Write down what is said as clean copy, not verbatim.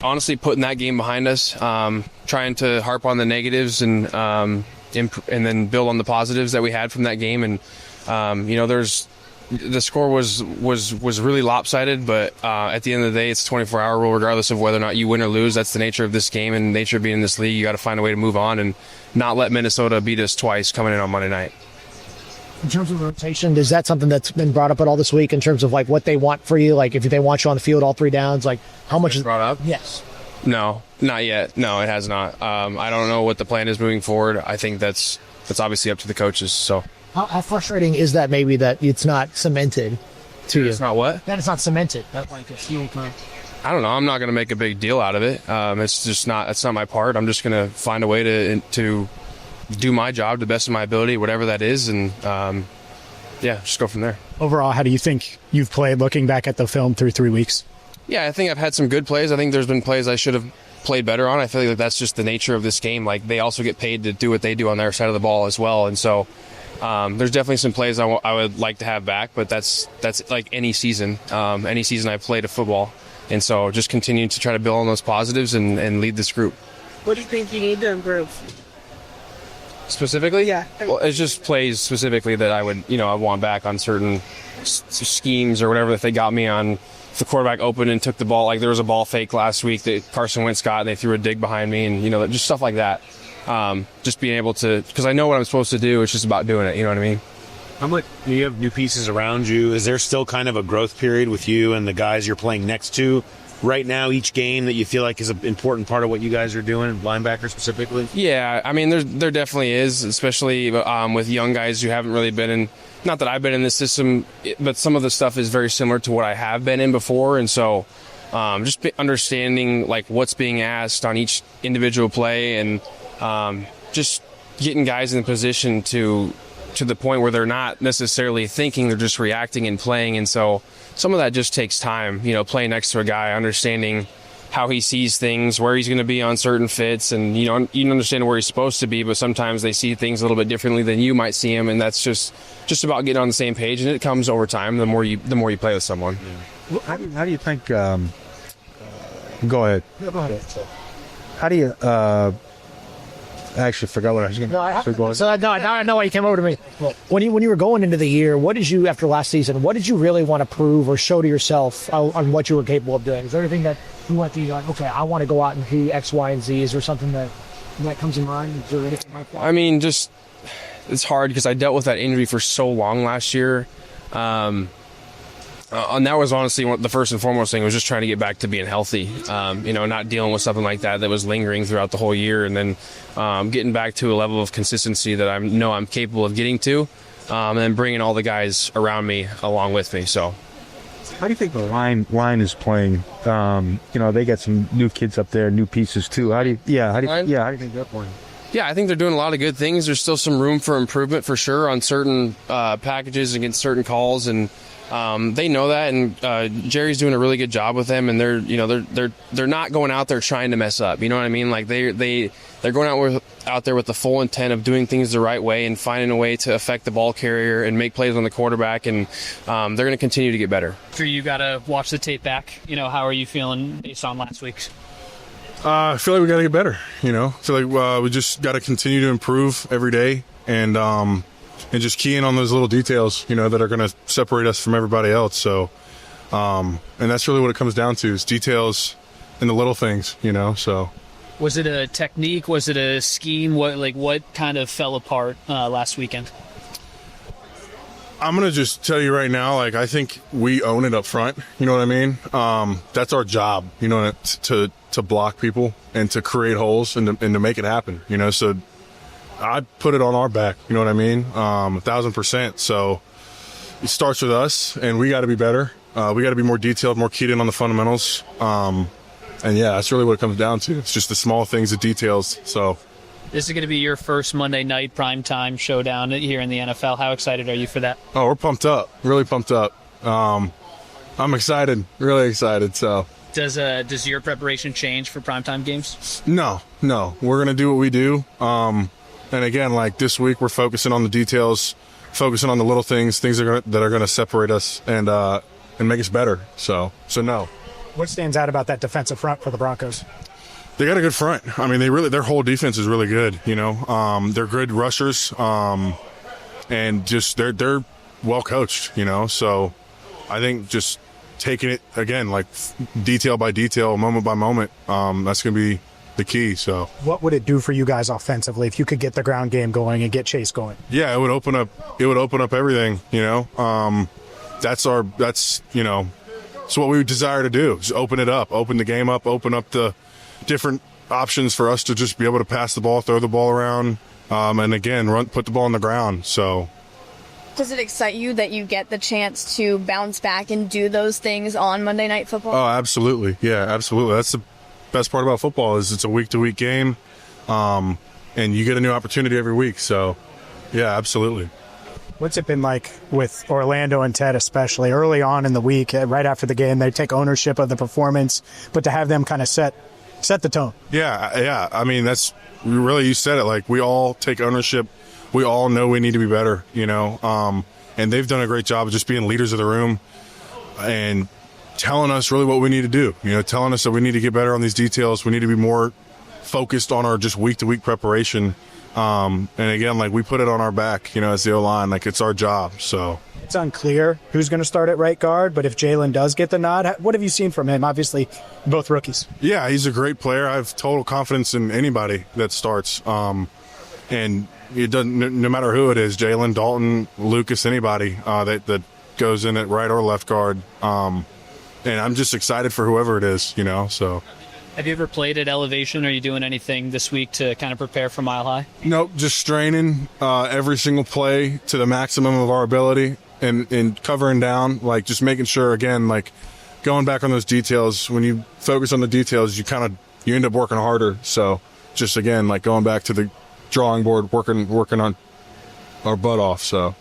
honestly putting that game behind us, trying to harp on the negatives and then build on the positives that we had from that game. And the score was really lopsided, but at the end of the day, it's a 24-hour rule. Regardless of whether or not you win or lose, that's the nature of this game and the nature of being in this league. You got to find a way to move on and not let Minnesota beat us twice coming in on Monday night. In terms of rotation, is that something that's been brought up at all this week in terms of like what they want for you? Like if they want you on the field all 3 downs, like how much is brought up? Yes. No, not yet. No, it has not. I don't know what the plan is moving forward. I think that's obviously up to the coaches. So how frustrating is that maybe that it's not cemented to you? It's not what? That it's not cemented. That like a field plan. I don't know. I'm not going to make a big deal out of it. It's just not. That's not my part. I'm just going to find a way to do my job to the best of my ability, whatever that is, and just go from there. Overall, how do you think you've played looking back at the film through 3 weeks? Yeah, I think I've had some good plays. I think there's been plays I should have played better on. I feel like that's just the nature of this game. Like they also get paid to do what they do on their side of the ball as well, and so there's definitely some plays I would like to have back. But that's like any season. Any season I've played a football, and so just continue to try to build on those positives and lead this group. What do you think you need to improve? Specifically? Yeah. Well, it's just plays specifically that I would, I want back on certain schemes or whatever that they got me on. If the quarterback opened and took the ball, like there was a ball fake last week that Carson Wentz got and they threw a dig behind me and, just stuff like that. Just being able to, because I know what I'm supposed to do, it's just about doing it, you know what I mean? How much do you have new pieces around you? Is there still kind of a growth period with you and the guys you're playing next to right now, each game that you feel like is an important part of what you guys are doing, linebacker specifically? Yeah, I mean, there definitely is, especially with young guys who haven't really been in, not that I've been in this system, but some of the stuff is very similar to what I have been in before. And so just understanding like what's being asked on each individual play and just getting guys in the position to the point where they're not necessarily thinking, they're just reacting and playing. And so some of that just takes time, playing next to a guy, understanding how he sees things, where he's going to be on certain fits, and you understand where he's supposed to be, but sometimes they see things a little bit differently than you might see him, and that's just about getting on the same page, and it comes over time the more you play with someone. Yeah. How do you think go ahead. Yeah, go ahead. How do you I actually forgot what I was going to say. Now I know why you came over to me. When you were going into the year, what did you, after last season, what did you really want to prove or show to yourself on what you were capable of doing? Is there anything that you went through, like, okay, I want to go out and do X, Y, and Z? Is there something that comes in mind? Is there anything like that? I mean, just it's hard because I dealt with that injury for so long last year. And that was honestly the first and foremost thing, was just trying to get back to being healthy, not dealing with something like that was lingering throughout the whole year, and then getting back to a level of consistency that I know I'm capable of getting to, and then bringing all the guys around me along with me. So, how do you think the line is playing? They got some new kids up there, new pieces too. How do you think they're playing? Yeah, I think they're doing a lot of good things. There's still some room for improvement for sure on certain packages against certain calls, and they know that, and Jerry's doing a really good job with them, and they're not going out there trying to mess up. You know what I mean? Like they're going out there with the full intent of doing things the right way and finding a way to affect the ball carrier and make plays on the quarterback, and they're going to continue to get better. After you got to watch the tape back, how are you feeling based on last week's? I feel like we got to get better. I feel like we just got to continue to improve every day, and just key in on those little details, that are going to separate us from everybody else. So, and that's really what it comes down to, is details and the little things, so. Was it a technique? Was it a scheme? What kind of fell apart last weekend? I'm going to just tell you right now, I think we own it up front. You know what I mean? That's our job, to block people and to create holes and to make it happen, so I put it on our back, you know what I mean? 1,000%. So it starts with us, and we got to be better. We got to be more detailed, more keyed in on the fundamentals. And yeah, that's really what it comes down to. It's just the small things, the details. So this is going to be your first Monday night primetime showdown here in the NFL. How excited are you for that? Oh, we're pumped up, really pumped up. I'm excited, really excited. So does your preparation change for primetime games? No. We're going to do what we do. And again, this week, we're focusing on the details, focusing on the little things that are going to separate us and make us better. So no. What stands out about that defensive front for the Broncos? They got a good front. I mean, their whole defense is really good. They're good rushers, and just they're well coached. So I think just taking it again, like detail by detail, moment by moment, that's going to be the key. So what would it do for you guys offensively if you could get the ground game going and get Chase going? Yeah, it would open up everything. That's what we desire to do, is open it up, open the game up, open up the different options for us to just be able to pass the ball, throw the ball around, and again, put the ball on the ground. So does it excite you that you get the chance to bounce back and do those things on Monday Night Football? Oh, absolutely. Yeah, absolutely. That's the best part about football, is it's a week-to-week game, and you get a new opportunity every week. So, yeah, absolutely. What's it been like with Orlando and Ted, especially early on in the week, right after the game? They take ownership of the performance, but to have them kind of set the tone. Yeah. I mean, you said it. Like, we all take ownership. We all know we need to be better, and they've done a great job of just being leaders of the room and telling us really what we need to do, telling us that we need to get better on these details. We need to be more focused on our just week-to-week preparation. And again, like, we put it on our back, as the O-line, like, it's our job. So it's unclear who's going to start at right guard, but if Jalen does get the nod, what have you seen from him? Obviously, both rookies. Yeah, he's a great player. I have total confidence in anybody that starts. And it doesn't, no matter who it is, Jalen, Dalton, Lucas, anybody that goes in at right or left guard. And I'm just excited for whoever it is, so. Have you ever played at elevation? Are you doing anything this week to kind of prepare for Mile High? Nope, just straining every single play to the maximum of our ability and covering down, like just making sure, again, like going back on those details. When you focus on the details, you end up working harder. So just, again, like going back to the drawing board, working on our butt off. So